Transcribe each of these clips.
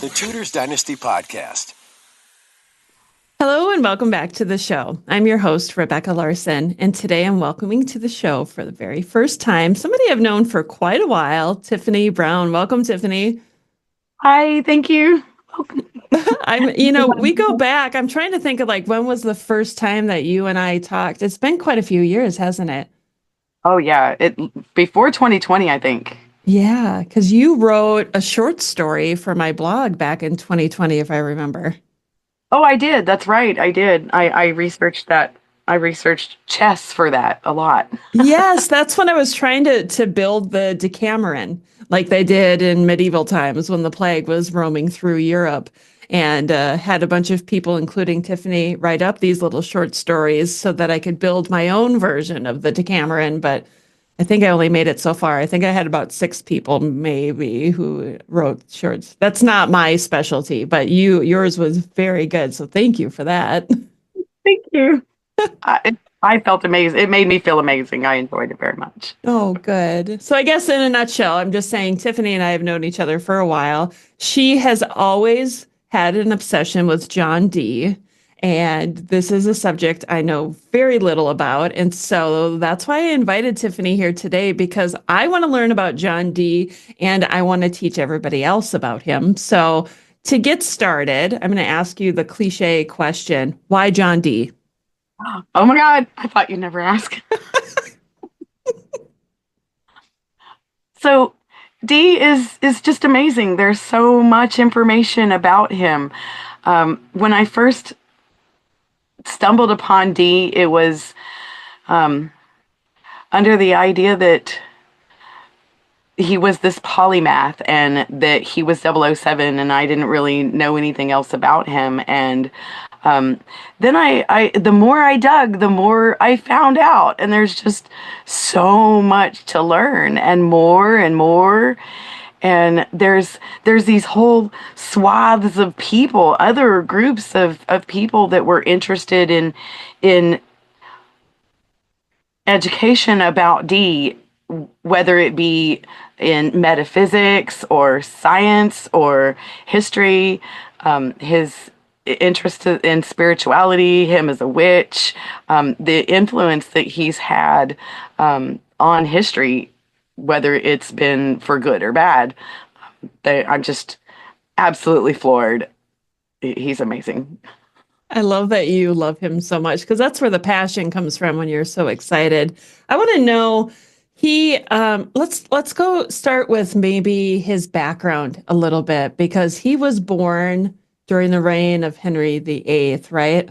the Tudors Dynasty Podcast. Hello and welcome back to the show. I'm your host, Rebecca Larson, and today I'm welcoming to the show for the very first time somebody I've known for quite a while, Tiffany Brown. Welcome, Tiffany. Hi, thank you. We go back. I'm trying to think of when was the first time that you and I talked? It's been quite a few years, hasn't it? Oh yeah, it before 2020, I think. Yeah, because you wrote a short story for my blog back in 2020, if I remember. Oh, I did. That's right. I did. I researched that. I researched chess for that a lot. Yes, that's when I was trying to build the Decameron, like they did in medieval times when the plague was roaming through Europe, and had a bunch of people, including Tiffany, write up these little short stories so that I could build my own version of the Decameron. But I think I only made it so far. I think I had about six people maybe who wrote shorts. That's not my specialty, but yours was very good. So thank you for that. Thank you. I felt amazing. It made me feel amazing. I enjoyed it very much. Oh, good. So I guess in a nutshell, I'm just saying Tiffany and I have known each other for a while. She has always had an obsession with John Dee. And this is a subject I know very little about. And so that's why I invited Tiffany here today, because I want to learn about John Dee and I want to teach everybody else about him. So to get started, I'm going to ask you the cliche question, why John Dee? Oh my God, I thought you'd never ask. So Dee is just amazing. There's so much information about him. When I first stumbled upon Dee, it was under the idea that he was this polymath and that he was 007, and I didn't really know anything else about him. And then the more I dug, the more I found out, and there's just so much to learn, and more and more. And there's these whole swaths of people, other groups of people that were interested in education about Dee, whether it be in metaphysics or science or history, his interest in spirituality, him as a witch, the influence that he's had on history, whether it's been for good or bad. I'm just absolutely floored. He's amazing. I love that you love him so much because that's where the passion comes from when you're so excited. I want to know let's go start with maybe his background a little bit because he was born during the reign of Henry VIII, right?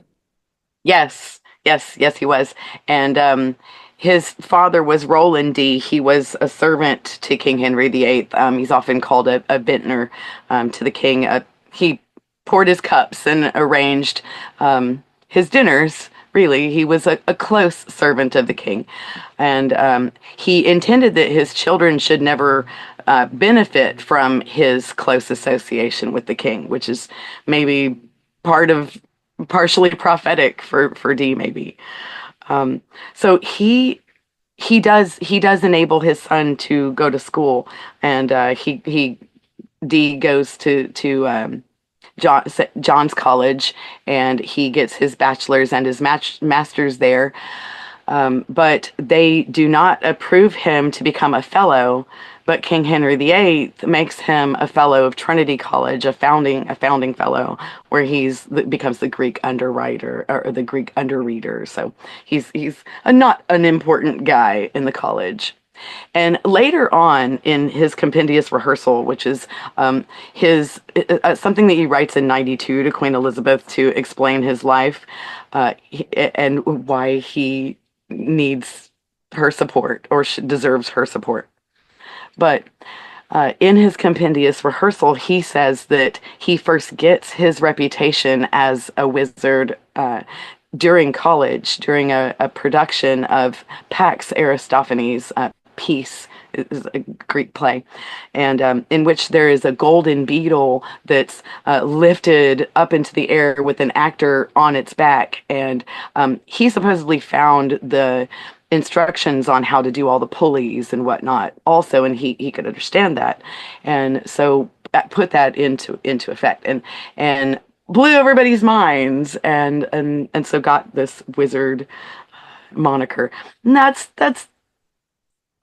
Yes, he was. And his father was Roland Dee. He was a servant to King Henry VIII. He's often called a vintner to the king. He poured his cups and arranged his dinners. Really, he was a close servant of the king. And he intended that his children should never benefit from his close association with the king, which is maybe partially prophetic for Dee, maybe. So he does enable his son to go to school, and he Dee goes to John's College, and he gets his bachelor's and his master's there. But they do not approve him to become a fellow. But King Henry VIII makes him a fellow of Trinity College, a founding fellow, where becomes the Greek underwriter or the Greek underreader. So he's not an important guy in the college. And later on in his compendious rehearsal, which is his something that he writes in 92 to Queen Elizabeth to explain his life and why he needs her support or deserves her support. But in his compendious rehearsal, he says that he first gets his reputation as a wizard during college, during a production of Pax Aristophanes, Peace is a Greek play, and in which there is a golden beetle that's lifted up into the air with an actor on its back, and he supposedly found the instructions on how to do all the pulleys and whatnot also, and he could understand that. And so put that into effect and blew everybody's minds and so got this wizard moniker. And that's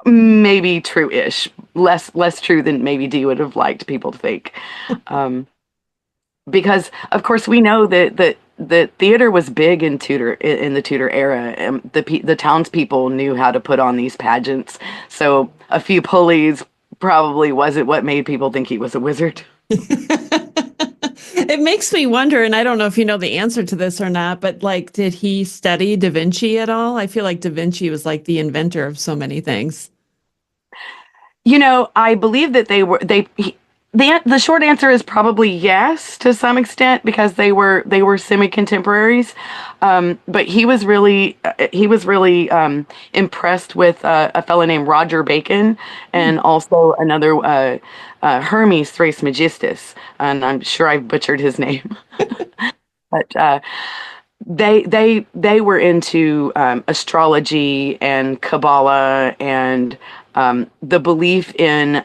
maybe true-ish, less true than maybe Dee would have liked people to think. Um, because of course we know that the theater was big in the Tudor era. The townspeople knew how to put on these pageants, so a few pulleys probably wasn't what made people think he was a wizard. It makes me wonder, and I don't know if you know the answer to this or not, but like, did he study Da Vinci at all? I feel like Da Vinci was like the inventor of so many things. I believe that the short answer is probably yes to some extent because they were semi-contemporaries. But he was really impressed with a fellow named Roger Bacon and also another Hermes Trismegistus, and I'm sure I've butchered his name. But they were into astrology and Kabbalah and the belief in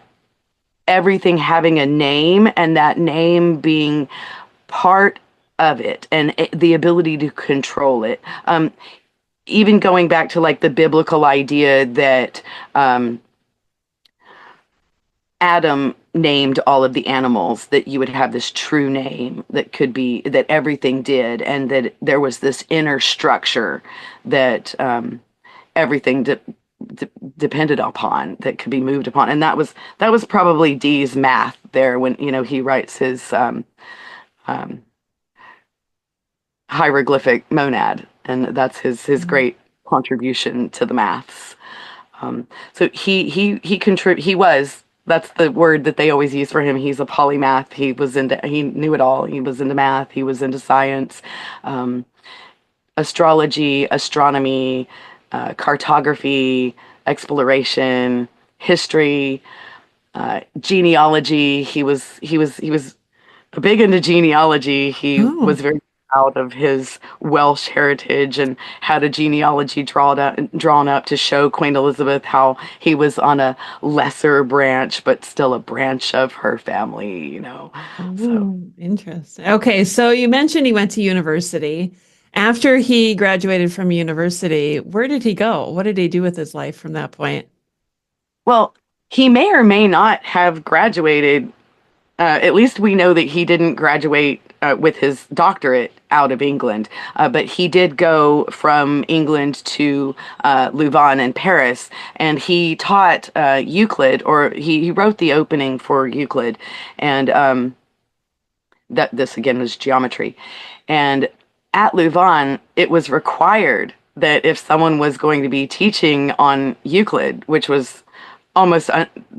everything having a name and that name being part of it and the ability to control it. Even going back to like the biblical idea that Adam named all of the animals, that you would have this true name that could be that everything did, and that there was this inner structure that everything depended upon, that could be moved upon. And that was probably Dee's math there when he writes his hieroglyphic monad, and that's his great contribution to the maths. So he was, that's the word that they always use for him. He's a polymath. He knew it all. He was into math. He was into science, astrology, astronomy, cartography, exploration, history, genealogy. He was big into genealogy. He Oh. was very proud of his Welsh heritage and had a genealogy drawn up to show Queen Elizabeth how he was on a lesser branch, but still a branch of her family. So, Oh, interesting. Okay, so you mentioned he went to university. After he graduated from university, where did he go? What did he do with his life from that point? well, he may or may not have graduated. At least we know that he didn't graduate with his doctorate out of England, but he did go from England to Louvain and Paris, and he taught Euclid, or he wrote the opening for Euclid, and that this again was geometry. And at Louvain, it was required that if someone was going to be teaching on Euclid, which was almost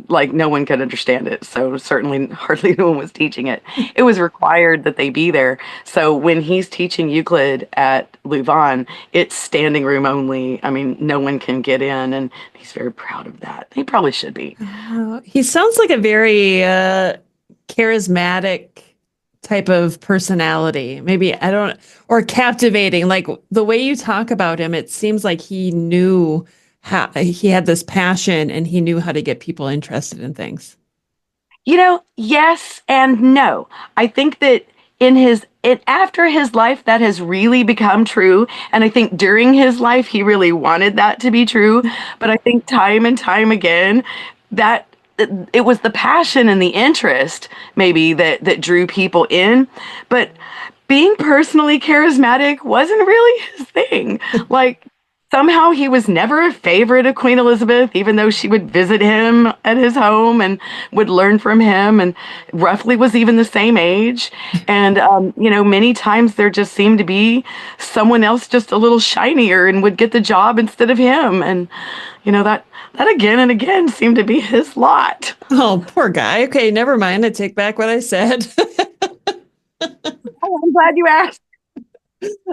like no one could understand it, so certainly hardly no one was teaching it. It was required that they be there. So when he's teaching Euclid at Louvain, it's standing room only. I mean, no one can get in, and he's very proud of that. He probably should be. He sounds like a very charismatic type of personality. Maybe I don't, or captivating. Like the way you talk about him, it seems like he knew how he had this passion and he knew how to get people interested in things. Yes and no. I think that after his life, that has really become true. And I think during his life, he really wanted that to be true. But I think time and time again, that it was the passion and the interest maybe that drew people in. But being personally charismatic wasn't really his thing. Like, somehow he was never a favorite of Queen Elizabeth, even though she would visit him at his home and would learn from him, and roughly was even the same age. And, many times there just seemed to be someone else just a little shinier and would get the job instead of him. And, that again and again seemed to be his lot. Oh, poor guy. Okay, never mind. I take back what I said. Oh, I'm glad you asked.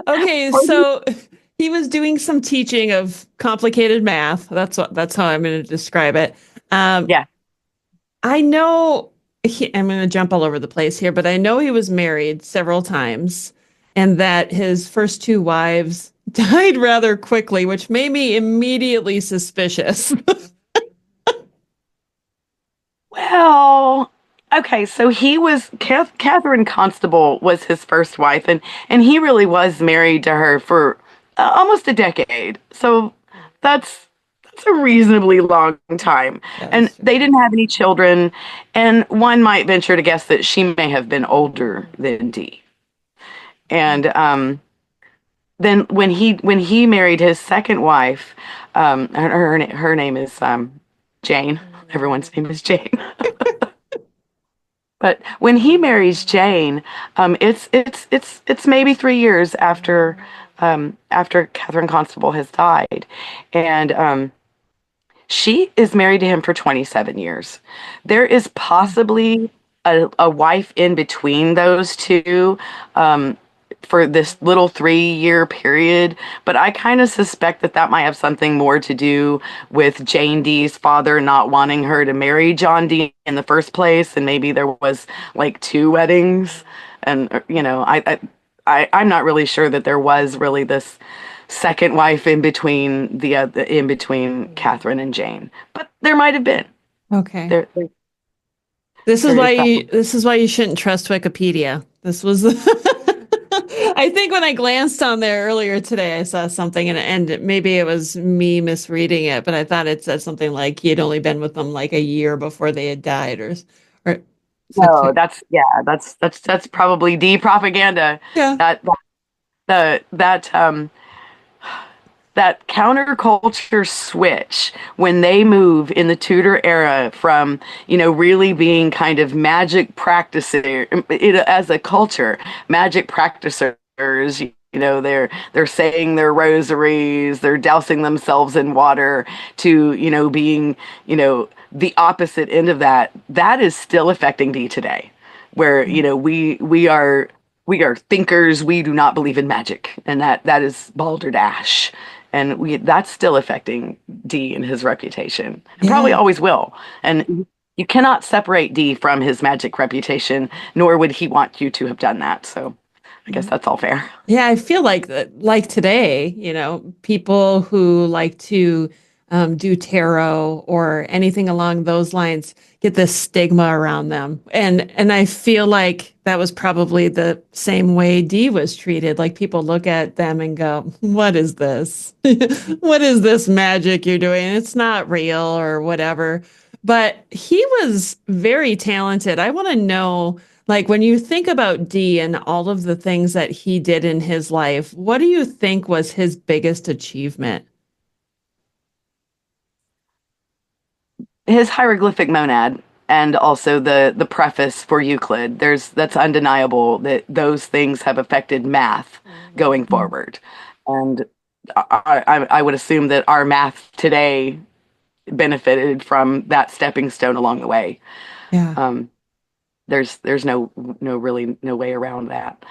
Okay, so he was doing some teaching of complicated math. That's how I'm going to describe it. Yeah. I know I'm going to jump all over the place here, but I know he was married several times and that his first two wives died rather quickly, which made me immediately suspicious. Well, Okay, so Catherine Constable was his first wife, and he really was married to her for almost a decade. So that's that's a reasonably long time. That And is true. they didn't have any children, and one might venture to guess that she may have been older than Dee. And then when he married his second wife, her name is Jane. Everyone's name is Jane. But when he marries Jane, it's maybe 3 years after Catherine Constable has died, and she is married to him for 27 years. There is possibly a wife in between those two, um, for this little 3 year period, but I kind of suspect that that might have something more to do with Jane Dee's father not wanting her to marry John Dee in the first place, and maybe there was like two weddings, and I'm not really sure that there was really this second wife in between in between Catherine and Jane, but there might have been. Okay. There This is there why is that. you shouldn't trust Wikipedia. This was I think when I glanced on there earlier today, I saw something and maybe it was me misreading it, but I thought it said something like he had only been with them like a year before they had died or is that No, too? that's probably D propaganda. Yeah. That the that counterculture switch when they move in the Tudor era from, really being kind of magic practicer as a culture, magic practicers, they're saying their rosaries, they're dousing themselves in water, to, being, the opposite end of that is still affecting me today, where, we are thinkers. We do not believe in magic, and that is balderdash, and we that's still affecting Dee and his reputation, and probably Yeah. always will. And you cannot separate Dee from his magic reputation, nor would he want you to have done that. So I guess that's all fair. Yeah, I feel like that, like today, people who like to do tarot or anything along those lines get this stigma around them, and I feel like that was probably the same way Dee was treated. Like people look at them and go, "What is this? What is this magic you're doing? It's not real or whatever." But he was very talented. I want to know. Like when you think about Dee and all of the things that he did in his life, what do you think was his biggest achievement? His hieroglyphic monad, and also the preface for Euclid. That's undeniable that those things have affected math going forward, and I would assume that our math today benefited from that stepping stone along the way. Yeah. Um, there's really no way around that.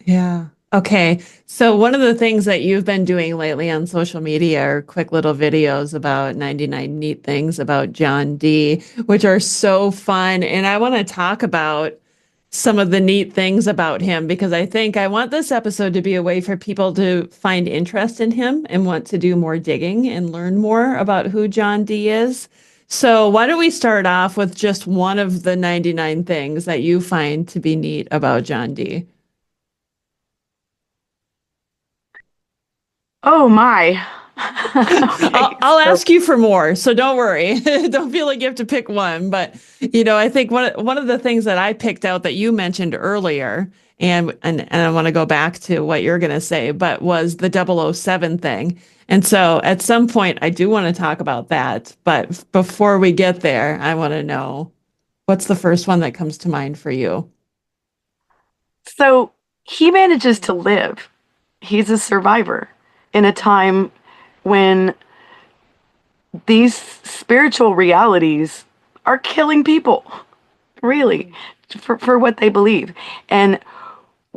Yeah. Okay. So one of the things that you've been doing lately on social media are quick little videos about 99 neat things about John Dee, which are so fun. And I want to talk about some of the neat things about him because I think I want this episode to be a way for people to find interest in him and want to do more digging and learn more about who John Dee is. So why don't we start off with just one of the 99 things that you find to be neat about John Dee? Oh my. Okay, I'll so ask you for more, so don't worry. Don't feel like you have to pick one. But I think one of the things that I picked out that you mentioned earlier, and I want to go back to what you're going to say, but was the 007 thing. And so at some point, I do want to talk about that. But before we get there, I want to know what's the first one that comes to mind for you? so he manages to live. He's a survivor in a time when these spiritual realities are killing people, really, for what they believe. And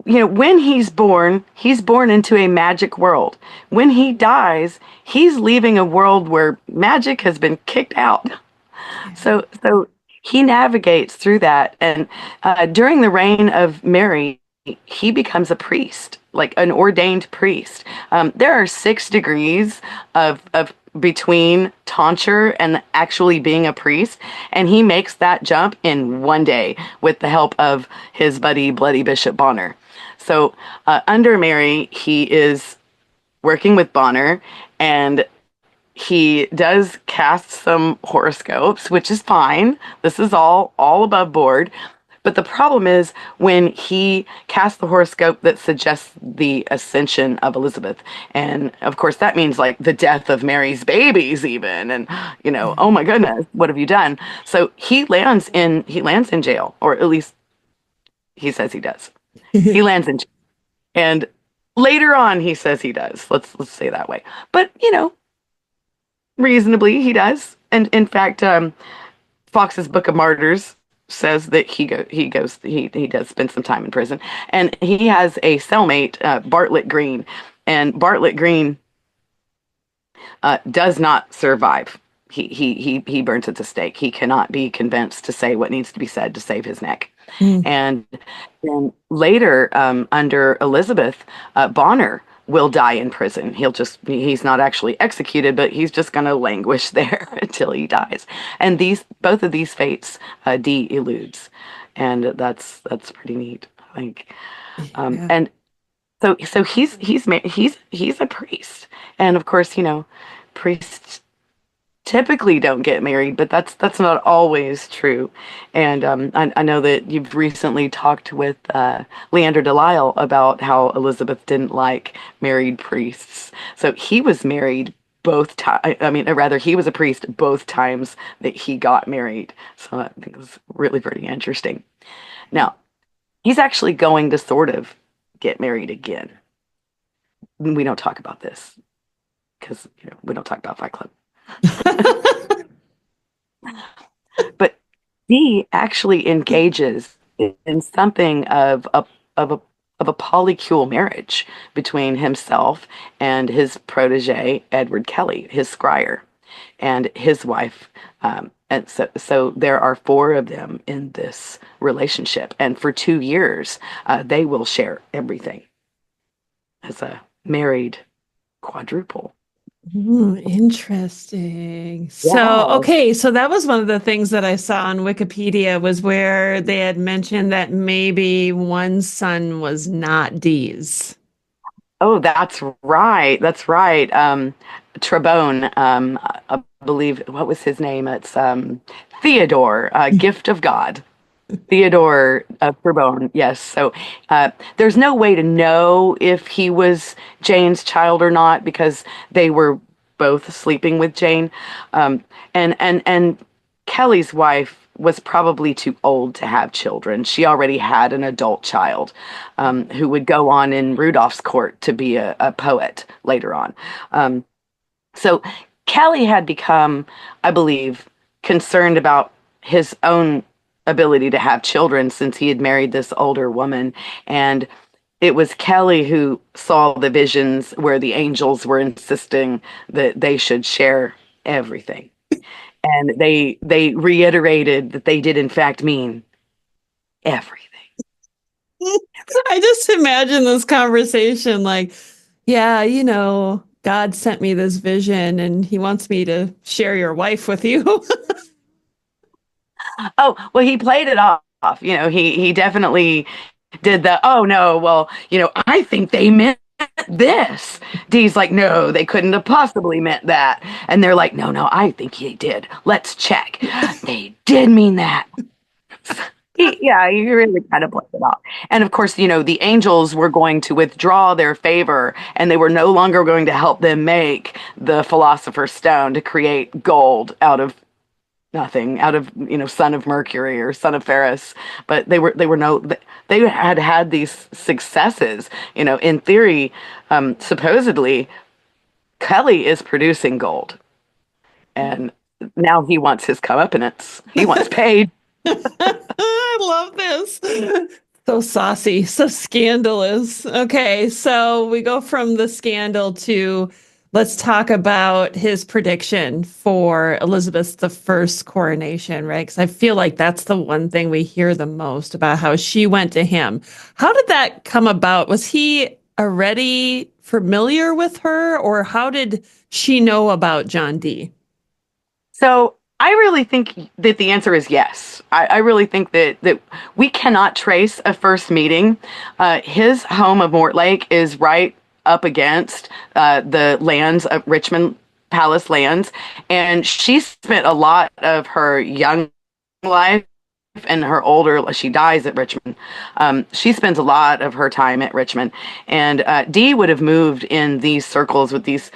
when he's born into a magic world. When he dies, he's leaving a world where magic has been kicked out. So he navigates through that, and during the reign of Mary, he becomes a priest, like an ordained priest. There are 6 degrees of between tonsure and actually being a priest, and he makes that jump in one day with the help of his buddy Bloody Bishop Bonner. So under Mary, he is working with Bonner, and he does cast some horoscopes, which is fine. This is all above board. But the problem is when he casts the horoscope that suggests the ascension of Elizabeth. And of course, that means like the death of Mary's babies, even. And, oh my goodness, what have you done? So he lands in jail, or at least he says he does. He lands in jail. And later on, he says he does. Let's say that way. But, reasonably, he does. And in fact, Fox's Book of Martyrs says that he does spend some time in prison, and he has a cellmate, Bartlett Green, and Bartlett Green does not survive. He burns at the stake. He cannot be convinced to say what needs to be said to save his neck. And then later, under Elizabeth, Bonner will die in prison. He's not actually executed, but he's just going to languish there until he dies. And both of these fates, Dee eludes. And that's pretty neat, I think. And so he's a priest. And of course, priests typically don't get married, but that's not always true. And I know that you've recently talked with Leander Delisle about how Elizabeth didn't like married priests. So he was married both times. I mean, or rather, he was a priest both times that he got married. So I think it was really pretty interesting. Now, he's actually going to sort of get married again. We don't talk about this because we don't talk about Fight Club. But he actually engages in something of a polycule marriage between himself and his protege Edward Kelly, his squire, and his wife. And so there are 4 of them in this relationship, and for 2 years they will share everything as a married quadruple. Ooh, interesting. So, Yeah. okay, so that was one of the things that I saw on Wikipedia was where they had mentioned that maybe one son was not Dee's. Oh, that's right. That's right. Trebone, I believe, what was his name? It's Theodore, Gift of God. Theodore Trebone, yes. So there's no way to know if he was Jane's child or not because they were both sleeping with Jane. And Kelly's wife was probably too old to have children. She already had an adult child who would go on in Rudolph's court to be a poet later on. So Kelly had become, I believe, concerned about his own ability to have children since he had married this older woman. And it was Kelly who saw the visions where the angels were insisting that they should share everything. And they reiterated that they did in fact mean everything. I just imagine this conversation like, yeah, God sent me this vision and he wants me to share your wife with you. Oh, well, he played it off. He definitely did the, oh no, well, I think they meant this. Dee's like, no, they couldn't have possibly meant that. And they're like, no, I think he did. Let's check. They did mean that. He really kind of played it off. And of course, the angels were going to withdraw their favor and they were no longer going to help them make the Philosopher's Stone to create gold out of nothing, out of son of Mercury or son of Ferris, but they had these successes. In theory, supposedly Kelly is producing gold, and now he wants his comeuppance. He wants paid. I love this. So saucy, so scandalous. Okay, so we go from the scandal to let's talk about his prediction for Elizabeth I's coronation, right? Because I feel like that's the one thing we hear the most about how she went to him. How did that come about? Was he already familiar with her, or how did she know about John Dee? So I really think that the answer is yes. I really think that we cannot trace a first meeting. His home of Mortlake is right up against the lands of Richmond Palace lands, and she spent a lot of her young life and her older, she dies at Richmond. She spends a lot of her time at Richmond, and Dee would have moved in these circles with these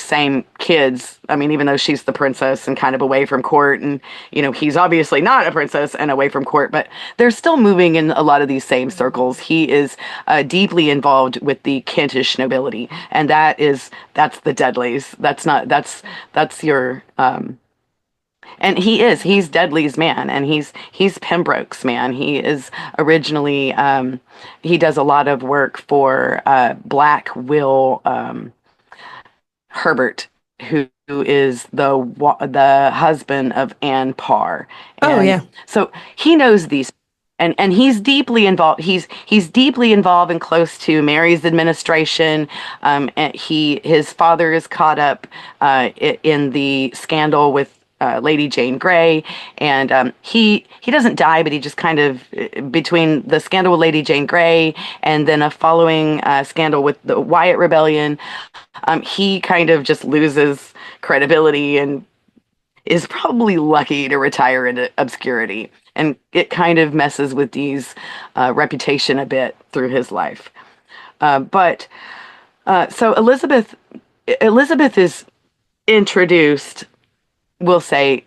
same kids. I mean, even though she's the princess and kind of away from court, and he's obviously not a princess and away from court, but they're still moving in a lot of these same circles. He is deeply involved with the Kentish nobility, and that's the Dudleys. That's your and he's Dudley's man, and he's Pembroke's man. He is originally he does a lot of work for Black Will Herbert, who is the husband of Anne Parr. Oh, And yeah. so he knows these, and he's deeply involved. He's deeply involved and close to Mary's administration. And his father is caught up in the scandal with Lady Jane Grey, and he doesn't die, but he just kind of, between the scandal with Lady Jane Grey and then a following scandal with the Wyatt Rebellion, he kind of just loses credibility and is probably lucky to retire into obscurity, and it kind of messes with Dee's reputation a bit through his life. But so Elizabeth is introduced, we'll say,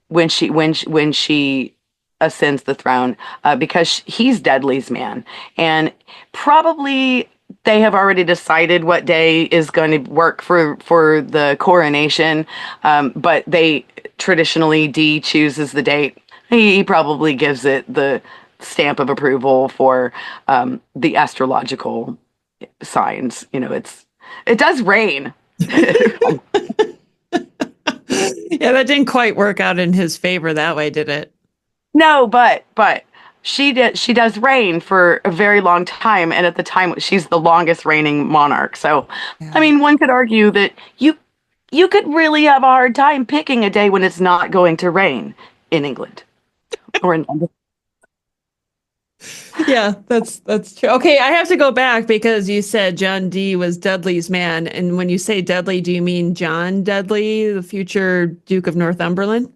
when she ascends the throne, because he's Dudley's man, and probably they have already decided what day is going to work for the coronation, but they traditionally, Dee chooses the date. He probably gives it the stamp of approval for the astrological signs. It does rain. Yeah, that didn't quite work out in his favor that way, did it? No, but she does reign for a very long time, and at the time she's the longest reigning monarch. So, Yeah. I mean, one could argue that you could really have a hard time picking a day when it's not going to rain in England or in London. Yeah, that's true. Okay, I have to go back because you said John Dee was Dudley's man, and when you say Dudley, do you mean John Dudley, the future Duke of Northumberland?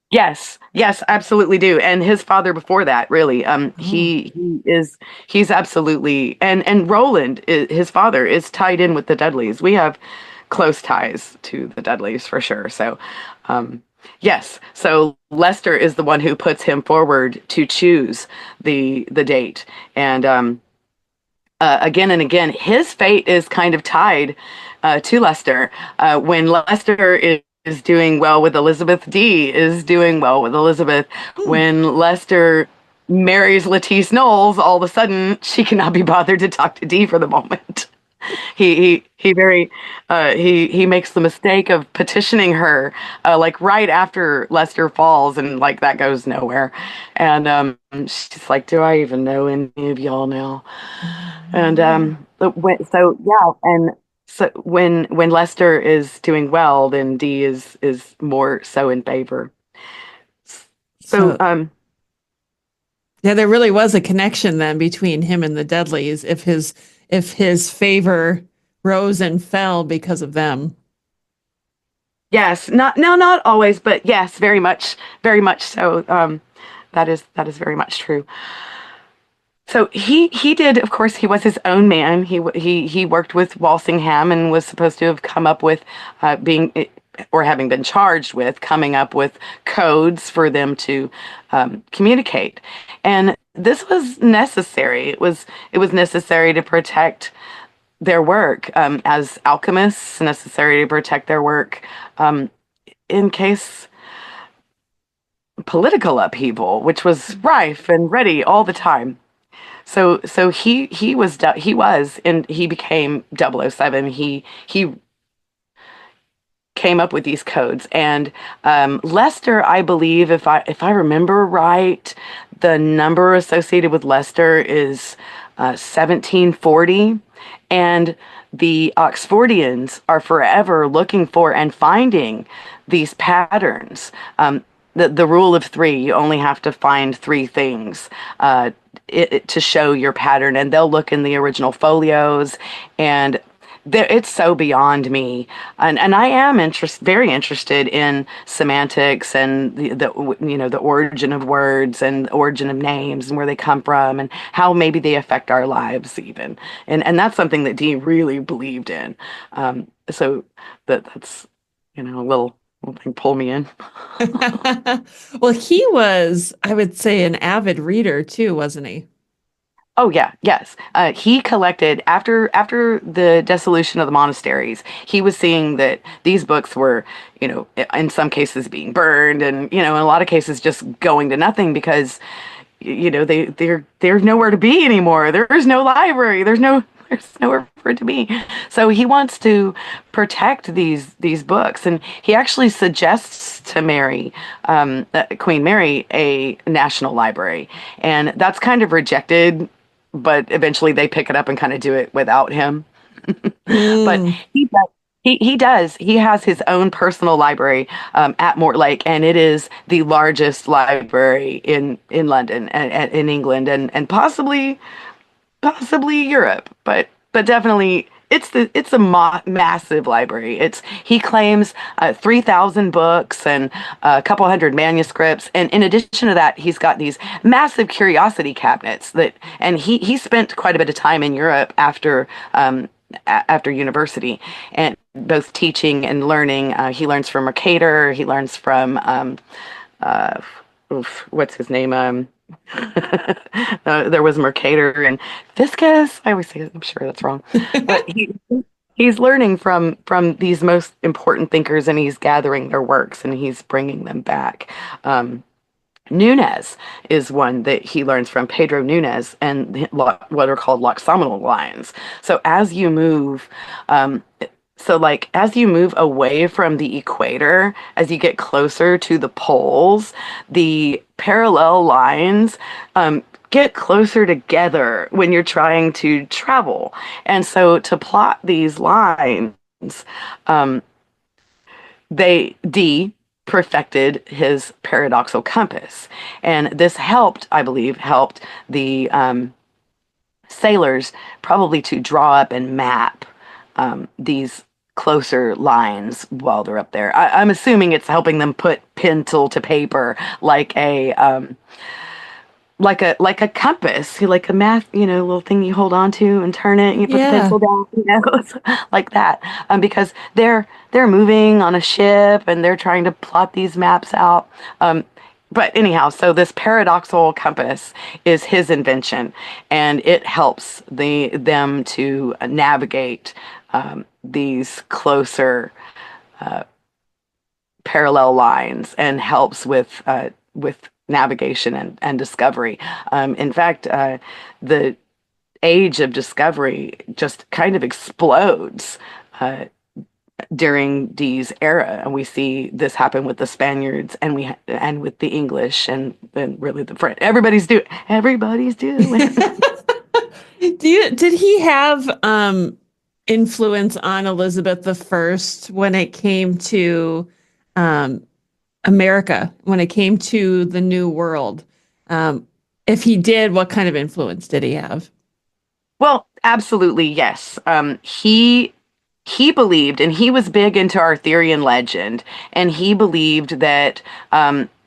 Yes, absolutely do. And his father before that, really, Oh, he's absolutely, and Roland, his father, is tied in with the Dudleys. We have close ties to the Dudleys for sure. So, yes. So Leicester is the one who puts him forward to choose the date, and again and again, his fate is kind of tied to Leicester. When Leicester is doing well with Elizabeth, Dee is doing well with Elizabeth. hmm. When Leicester marries Lettice Knowles, all of a sudden she cannot be bothered to talk to Dee for the moment. He makes the mistake of petitioning her like right after Leicester falls, and like that goes nowhere. And she's like, "Do I even know any of y'all now?" And so when Leicester is doing well, then Dee is more so in favor. So So, yeah, there really was a connection then between him and the Dudleys if his favor rose and fell because of them. yes, not always, but yes, very much so. That is very much true. So he did, of course, he was his own man. He worked with Walsingham and was supposed to have come up with being or having been charged with coming up with codes for them to communicate. And this was necessary. It was necessary to protect their work as alchemists, necessary to protect their work in case political upheaval, which was rife and ready all the time. So he became 007. He came up with these codes, and Lester, I believe, if I remember right, the number associated with Lester is 1740, and the Oxfordians are forever looking for and finding these patterns. The rule of three, you only have to find three things to show your pattern, and they'll look in the original folios, and it's so beyond me, and I am very interested in semantics and the origin of words and the origin of names and where they come from and how maybe they affect our lives even, and that's something that Dee really believed in. So that's a little thing pull me in. Well, he was, I would say, an avid reader too, wasn't he? Oh yeah, yes. He collected after the dissolution of the monasteries. He was seeing that these books were, in some cases being burned, and in a lot of cases just going to nothing because, they're nowhere to be anymore. There's no library. There's nowhere for it to be. So he wants to protect these books, and he actually suggests to Queen Mary, a national library, and that's kind of rejected. But eventually they pick it up and kind of do it without him. But Mm. he does. He has his own personal library at Mortlake, and it is the largest library in London and in England, and possibly Europe, but definitely it's a massive library. He claims 3,000 books and a couple hundred manuscripts, and in addition to that, he's got these massive curiosity cabinets and he spent quite a bit of time in Europe after university, and both teaching and learning. He learns from Mercator. He learns from uh, what's his name? There was Mercator and Fiscus. I always say, I'm sure that's wrong, but he's learning from these most important thinkers, and he's gathering their works and he's bringing them back. Nunez is one that he learns from, Pedro Nunez, and what are called loxomal lines. So as you move, as you move away from the equator, as you get closer to the poles, the parallel lines get closer together when you're trying to travel. And so to plot these lines, um, Dee perfected his paradoxal compass. And this I believe, helped the sailors probably to draw up and map these closer lines while they're up there. I'm assuming it's helping them put pencil to paper like a compass, like a math, little thing you hold on to and turn it and you put the Yeah. pencil down, like that. Because they're moving on a ship and they're trying to plot these maps out. But anyhow, so this paradoxal compass is his invention, and it helps them to navigate these closer parallel lines, and helps with navigation and discovery. In fact, the age of discovery just kind of explodes during Dee's era, and we see this happen with the Spaniards, and with the English, and really the French. Everybody's doing. Did he have influence on Elizabeth the First when it came to um, America, when it came to the New World? If he did, what kind of influence did he have? Well, absolutely, yes. He believed, and he was big into Arthurian legend, and he believed that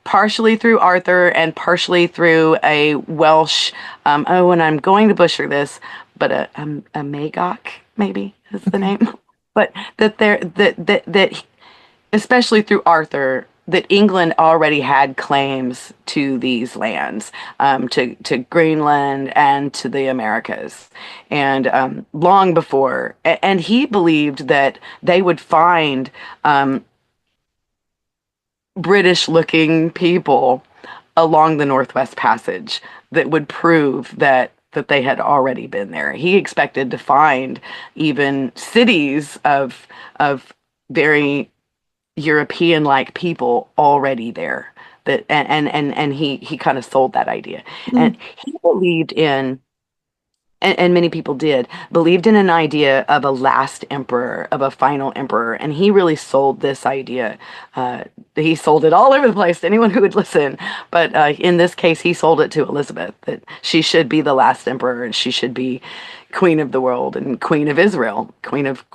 partially through Arthur and partially through a Welsh, and I'm going to butcher this, but a Magog maybe is the Okay. name, but that especially through Arthur, that England already had claims to these lands, to Greenland and to the Americas, and long before. And he believed that they would find British-looking people along the Northwest Passage that would prove that they had already been there. He expected to find even cities of very European-like people already there. That and he kind of sold that idea, and Mm. he believed in and many people did, believed in an idea of a last emperor, of a final emperor. And he really sold this idea. Uh, he sold it all over the place to anyone who would listen. But in this case, he sold it to Elizabeth, that she should be the last emperor and she should be queen of the world and queen of Israel, queen of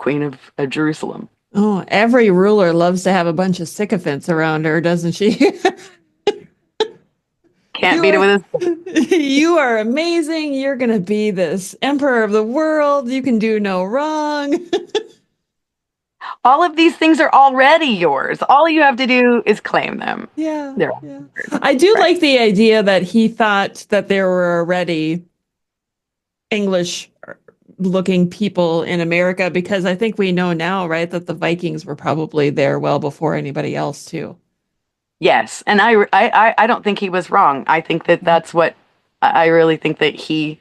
Jerusalem. Oh, every ruler loves to have a bunch of sycophants around her, doesn't she? Can't You beat it are with you are amazing. You're gonna be this emperor of the world. You can do no wrong. all of these things are already yours. All you have to do is claim them. Yeah, They're all yeah. yours. I do Right. like the idea that he thought that there were already English looking people in America because I think we know now, right, that the Vikings were probably there well before anybody else too. Yes, and I don't think he was wrong. I think that that's what I really think that he,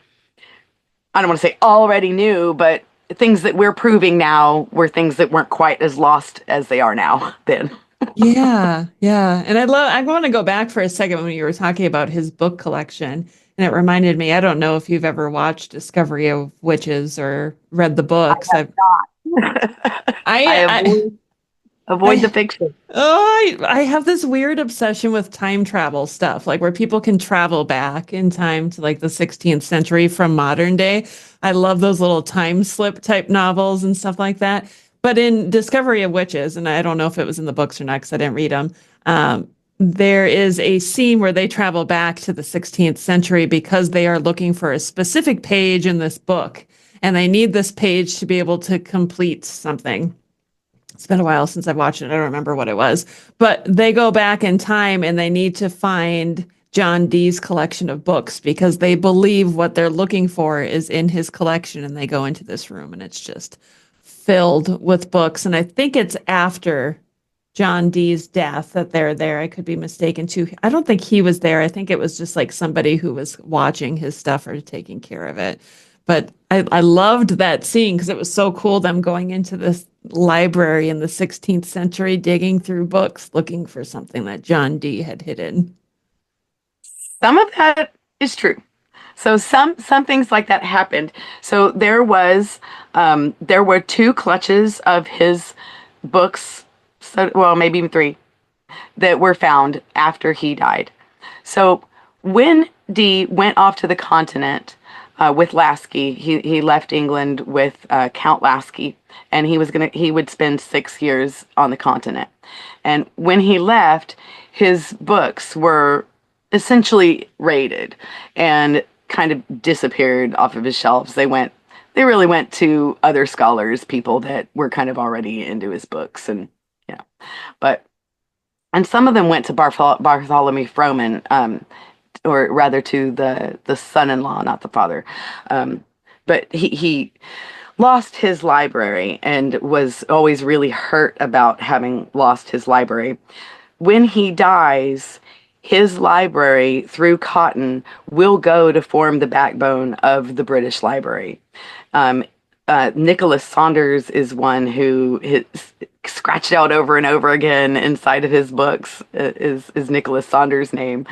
I don't want to say already knew, but things that we're proving now were things that weren't quite as lost as they are now then. Yeah, yeah. And I want to go back for a second when you were talking about his book collection. And it reminded me, I don't know if you've ever watched Discovery of Witches or read the I books. have not. I I, avoid the I, fiction. I have this weird obsession with time travel stuff, like where people can travel back in time to like the 16th century from modern day. I love those little time slip type novels and stuff like that. But in Discovery of Witches, and I don't know if it was in the books or not because I didn't read them, there is a scene where they travel back to the 16th century because they are looking for a specific page in this book, and they need this page to be able to complete something. It's been a while since I've watched it. I don't remember what it was, but they go back in time and they need to find John Dee's collection of books because they believe what they're looking for is in his collection. And they go into this room and it's just filled with books. And I think it's after John Dee's death that they're there. I could be mistaken too. I don't think he was there. I think it was just like somebody who was watching his stuff or taking care of it. But I loved that scene because it was so cool, them going into this library in the 16th century, digging through books, looking for something that John Dee had hidden. Some of that is true. So some things like that happened. So there were two clutches of his books, so well maybe even three, that were found after he died. So when Dee went off to the continent with Lasky, he left England with Count Lasky, and he would spend 6 years on the continent. And when he left, his books were essentially raided and kind of disappeared off of his shelves. They really went to other scholars, people that were kind of already into his books, and yeah, but and some of them went to Bartholomew Frohman, or rather to the son-in-law, not the father. Um, but he lost his library and was always really hurt about having lost his library. When he dies, his library through Cotton will go to form the backbone of the British Library. Um, Nicholas Saunders is one who scratched out over and over again inside of his books is Nicholas Saunders' name,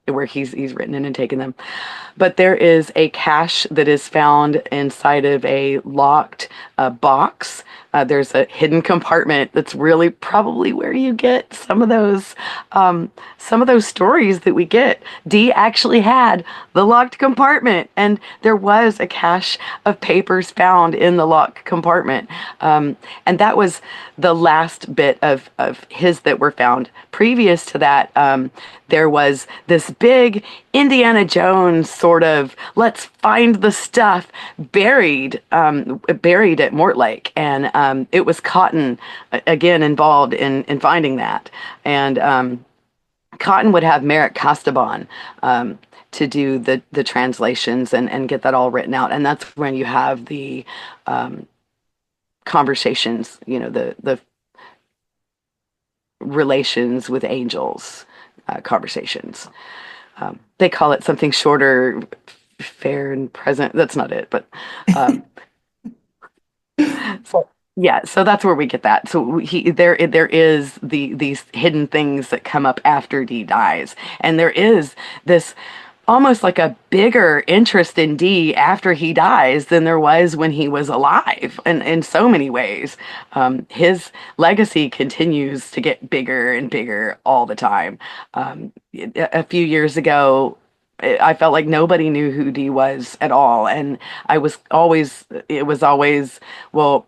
where he's written in and taken them. But there is a cache that is found inside of a locked box. There's a hidden compartment that's really probably where you get some of those stories that we get. Dee actually had the locked compartment, and there was a cache of papers found in the locked compartment. And that was the last bit of his that were found. Previous to that, there was this big Indiana Jones sort of let's find the stuff buried at Mortlake, and it was Cotton again involved in finding that, and Cotton would have Merrick Casaubon to do the translations and get that all written out, and that's when you have the conversations, the relations with angels conversations. They call it something shorter, fair and present. That's not it, but so yeah, so that's where we get that. So there is these hidden things that come up after Dee dies, and there is this almost like a bigger interest in Dee after he dies than there was when he was alive. And in so many ways, his legacy continues to get bigger and bigger all the time. A few years ago, I felt like nobody knew who Dee was at all, and it was always, well,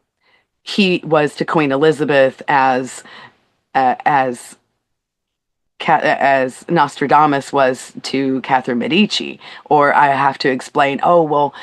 he was to Queen Elizabeth as as Nostradamus was to Catherine Medici, or I have to explain, oh, well,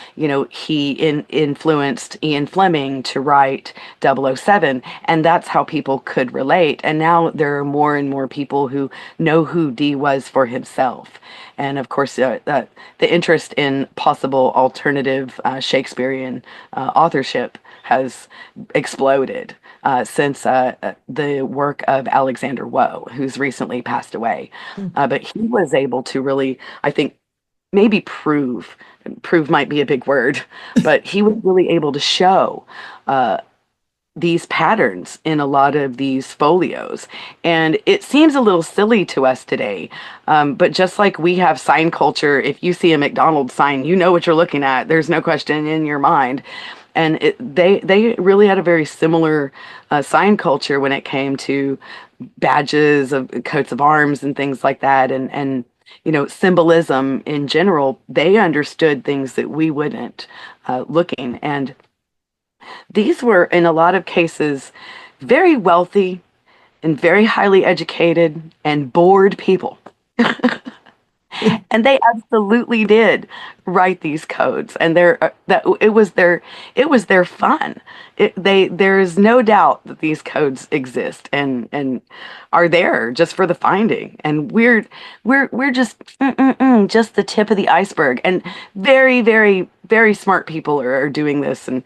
he influenced Ian Fleming to write 007, and that's how people could relate. And now there are more and more people who know who Dee was for himself. And of course, the interest in possible alternative Shakespearean authorship has exploded since the work of Alexander Woe, who's recently passed away. But he was able to really, I think, maybe prove might be a big word, but he was really able to show these patterns in a lot of these folios. And it seems a little silly to us today, but just like we have sign culture, if you see a McDonald's sign, you know what you're looking at. There's no question in your mind. And they really had a very similar sign culture when it came to badges of coats of arms and things like that, and symbolism in general. They understood things that we wouldn't, looking. And these were, in a lot of cases, very wealthy and very highly educated and bored people. And they absolutely did write these codes, and it was their fun. There is no doubt that these codes exist and are there just for the finding. And we're just just the tip of the iceberg. And very, very, very smart people are doing this. And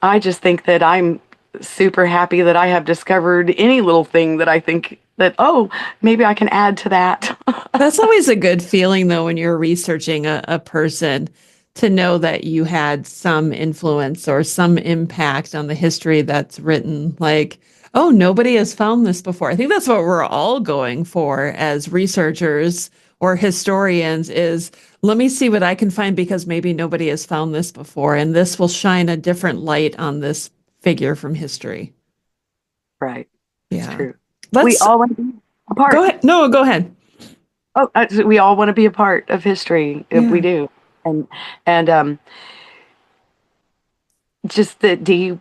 I just think that I'm super happy that I have discovered any little thing that I think that, oh, maybe I can add to that. That's always a good feeling, though, when you're researching a person, to know that you had some influence or some impact on the history that's written. Like, oh, nobody has found this before. I think that's what we're all going for as researchers or historians, is let me see what I can find, because maybe nobody has found this before, and this will shine a different light on this figure from history. Right. It's Yeah. true. We Let's all want to be a part. go ahead. No, go ahead. Oh, we all want to be a part of history. We Yeah. do. And just that D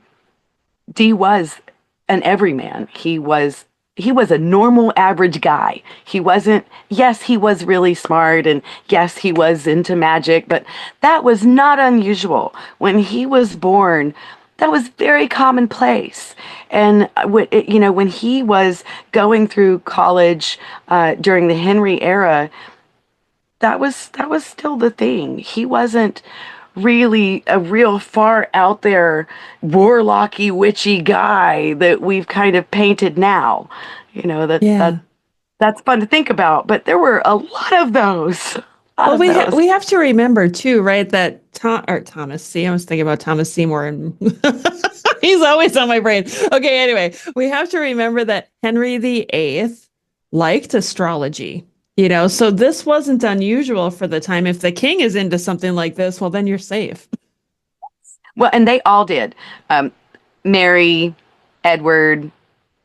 was an everyman. He was a normal average guy. He wasn't, yes, he was really smart, and yes, he was into magic, but that was not unusual. When he was born, that was very commonplace. And when he was going through college during the Henry era, that was still the thing. He wasn't really a real far out there warlocky witchy guy that we've kind of painted now. Yeah. That's fun to think about, but there were a lot of those. A lot Well, of those. we have to remember too, right? That Thomas C. I was thinking about Thomas Seymour, and he's always on my brain. Okay, anyway, we have to remember that Henry VIII liked astrology. So this wasn't unusual for the time. If the king is into something like this, well, then you're safe. Well, and they all did. Mary, Edward,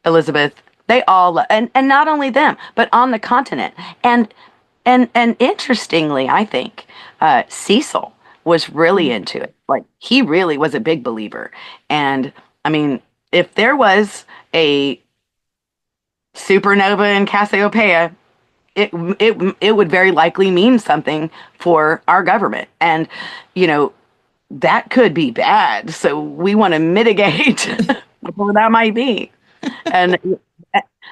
Elizabeth, they all, and not only them, but on the continent. And interestingly, I think Cecil was really into it. Like, he really was a big believer. And I mean, if there was a supernova in Cassiopeia, it would very likely mean something for our government. And that could be bad. So we want to mitigate whatever that might be. And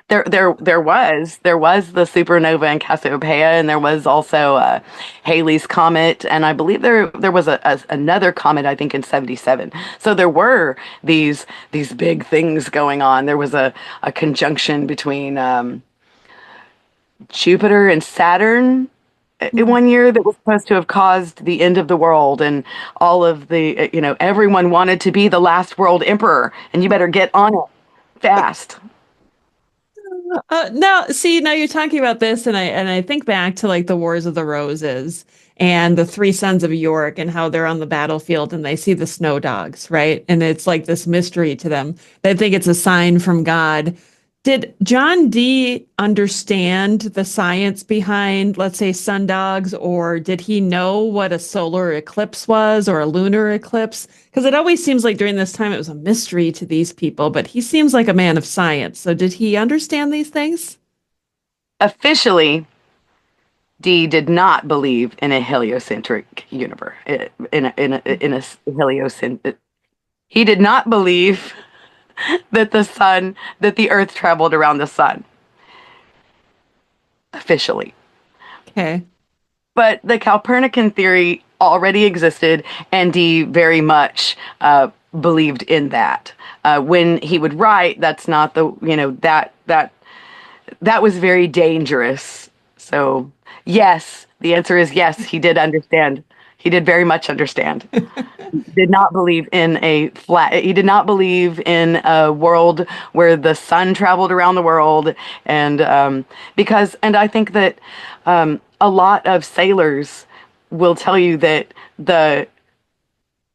there was the supernova in Cassiopeia, and there was also Halley's comet, and I believe there was another comet, I think, in 77. So there were these big things going on. There was a conjunction between Jupiter and Saturn in one year that was supposed to have caused the end of the world, and all of the everyone wanted to be the last world emperor, and you better get on it fast. Now, see, now you're talking about this, and I think back to like the Wars of the Roses and the three sons of York and how they're on the battlefield and they see the snow dogs, right? And it's like this mystery to them. They think it's a sign from God. Did John Dee understand the science behind, let's say, sundogs, or did he know what a solar eclipse was or a lunar eclipse? Because it always seems like during this time it was a mystery to these people, but he seems like a man of science. So did he understand these things? Officially, Dee did not believe in a heliocentric universe. In a heliocentric, he did not believe that the Earth traveled around the sun. Officially, Okay. but the Copernican theory already existed, and Dee very much believed in that. When he would write, that's not the that was very dangerous. So yes, the answer is yes. He did understand. He did very much understand. Did not believe in a flat. He did not believe in a world where the sun traveled around the world, and and I think that a lot of sailors will tell you that the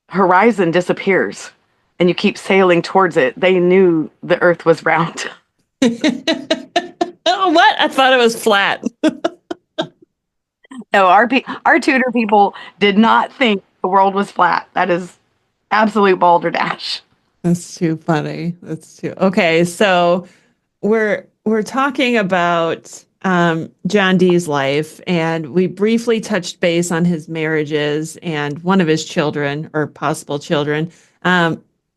horizon disappears, and you keep sailing towards it. They knew the Earth was round. Oh, what? I thought it was flat. No, our Tudor people did not think the world was flat. That is absolute balderdash. That's too funny. That's too okay. So we're talking about John Dee's life, and we briefly touched base on his marriages and one of his children or possible children.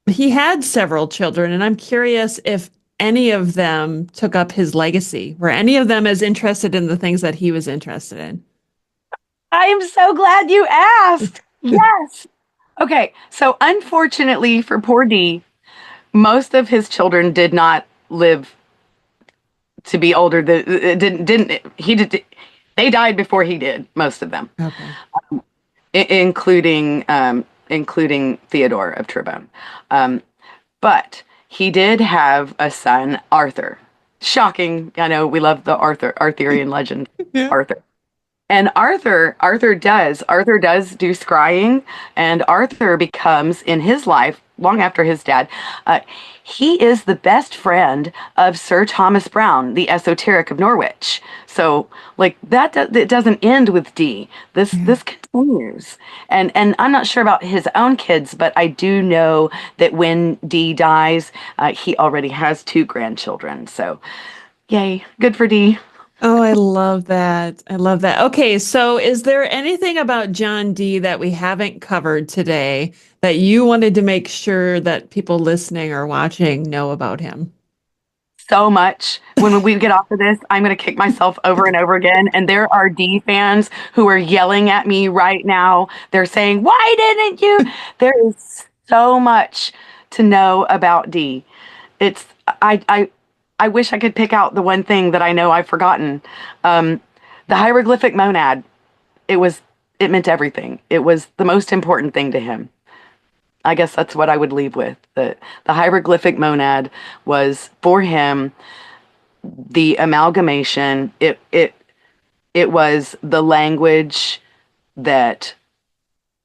He had several children, and I'm curious if any of them took up his legacy. Were any of them as interested in the things that he was interested in? I am so glad you asked. Yes. Okay, so unfortunately for poor D, most of his children did not live to be older than didn't he did they died before he did, most of them, Okay. including Theodore of Tribone. But he did have a son, Arthur. Shocking. I know we love the Arthurian legend, Yeah. Arthur. And Arthur does do scrying, and Arthur becomes in his life, long after his dad, he is the best friend of Sir Thomas Browne, the esoteric of Norwich. So, like it doesn't end with Dee. Yeah. This continues, and I'm not sure about his own kids, but I do know that when Dee dies, he already has two grandchildren. So, yay, good for Dee. Oh, I love that. I love that. Okay, so is there anything about John Dee that we haven't covered today that you wanted to make sure that people listening or watching know about him? So much. When we get off of this, I'm going to kick myself over and over again. And there are D fans who are yelling at me right now. They're saying, "Why didn't you?" There is so much to know about D. It's I wish I could pick out the one thing that I know I've forgotten. Um, the hieroglyphic monad. It meant everything. It was the most important thing to him. I guess that's what I would leave with. The hieroglyphic monad was for him the amalgamation. It was the language that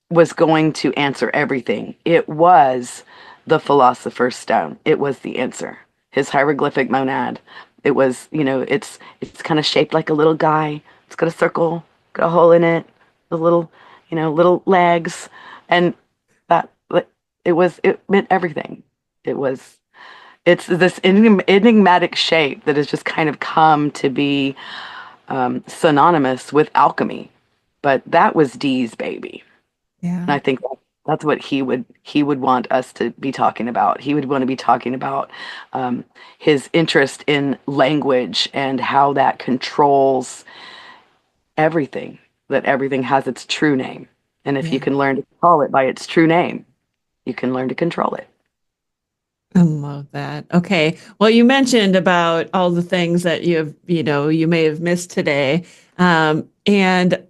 was going to answer everything. It was the philosopher's stone. It was the answer. His hieroglyphic monad. It was, it's kind of shaped like a little guy. It's got a circle, got a hole in it, the little, little legs, and that it meant everything. It was it's this enigmatic shape that has just kind of come to be synonymous with alchemy. But that was Dee's baby, and Yeah. I think that's what he would want us to be talking about. He would want to be talking about his interest in language and how that controls everything. That everything has its true name, and if you Yeah. can learn to call it by its true name, you can learn to control it. I love that. Okay. Well, you mentioned about all the things that you may have missed today. And,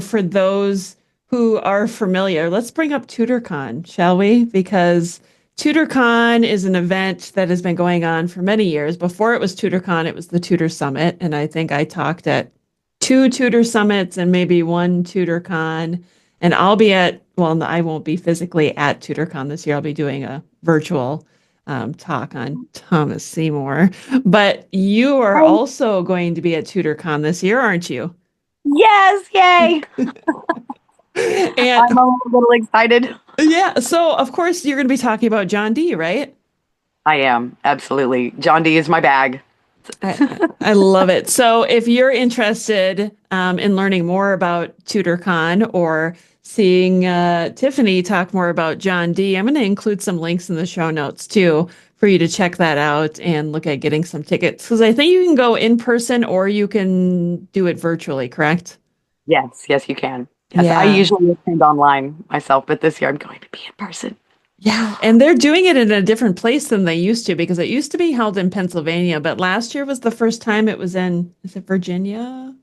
for those who are familiar, let's bring up Tudor Con, shall we? Because Tudor Con is an event that has been going on for many years. Before it was Tudor Con, it was the Tudor Summit. And I think I talked at 2 Tudor Summits and maybe 1 Tudor Con. And I'll be well, I won't be physically at Tudor Con this year. I'll be doing a virtual talk on Thomas Seymour. But you are also going to be at Tudor Con this year, aren't you? Yes, yay! And I'm a little excited. yeah, so of course you're going to be talking about John Dee, right? I am, absolutely. John Dee is my bag. I love it. So if you're interested in learning more about Tudor Con or seeing Tiffany talk more about John Dee, I'm going to include some links in the show notes too for you to check that out and look at getting some tickets. Because I think you can go in person or you can do it virtually, correct? Yes, you can. Yes, Yeah. I usually attend online myself, but this year I'm going to be in person. Yeah, and they're doing it in a different place than they used to because it used to be held in Pennsylvania, but last year was the first time it was is it Virginia?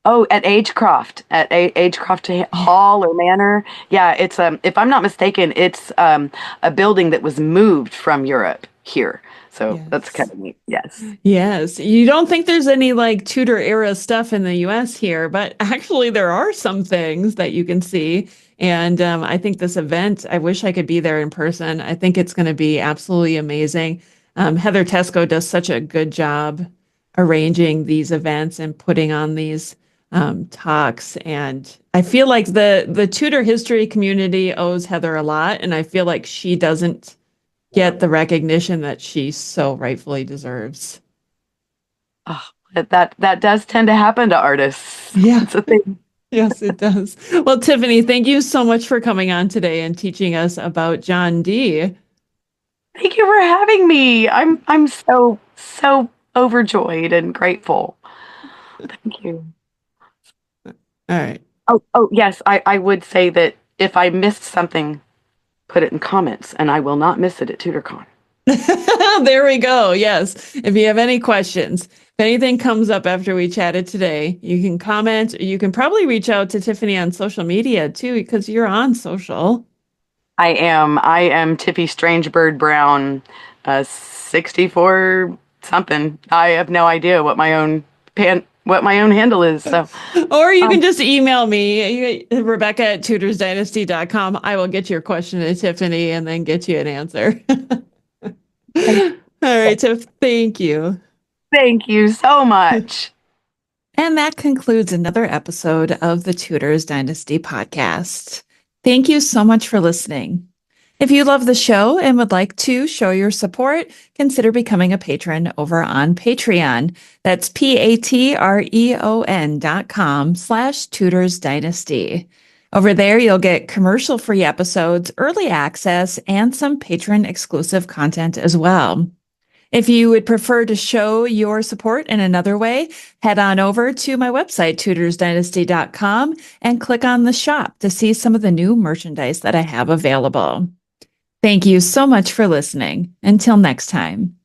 Oh, at Agecroft, Agecroft Hall or Manor. Yeah, it's if I'm not mistaken, it's a building that was moved from Europe here. So that's kind of neat. Yes. Yes. You don't think there's any like Tudor era stuff in the US here, but actually there are some things that you can see. And I think this event, I wish I could be there in person. I think it's going to be absolutely amazing. Heather Tesco does such a good job arranging these events and putting on these talks. And I feel like the Tudor history community owes Heather a lot. And I feel like she doesn't get the recognition that she so rightfully deserves. Oh, that does tend to happen to artists. Yeah. It's a thing. Yes, it does. Well, Tiffany, thank you so much for coming on today and teaching us about John Dee. Thank you for having me. I'm so overjoyed and grateful. Thank you. All right. Oh yes, I would say that if I missed something, put it in comments, and I will not miss it at TudorCon. There we go. Yes. If you have any questions, if anything comes up after we chatted today, you can comment. You can probably reach out to Tiffany on social media too, because you're on social. I am Tiffy Strangebird Brown, 64 something. I have no idea what my own handle is. So, or you can just email me, Rebecca at tutorsdynasty.com. I will get your question to Tiffany and then get you an answer. All right, Tiff, thank you. Thank you so much. And that concludes another episode of the Tudors Dynasty podcast. Thank you so much for listening. If you love the show and would like to show your support, consider becoming a patron over on Patreon. That's patreon.com/Tudors Dynasty. Over there, you'll get commercial-free episodes, early access, and some patron-exclusive content as well. If you would prefer to show your support in another way, head on over to my website, tutorsdynasty.com, and click on the shop to see some of the new merchandise that I have available. Thank you so much for listening. Until next time.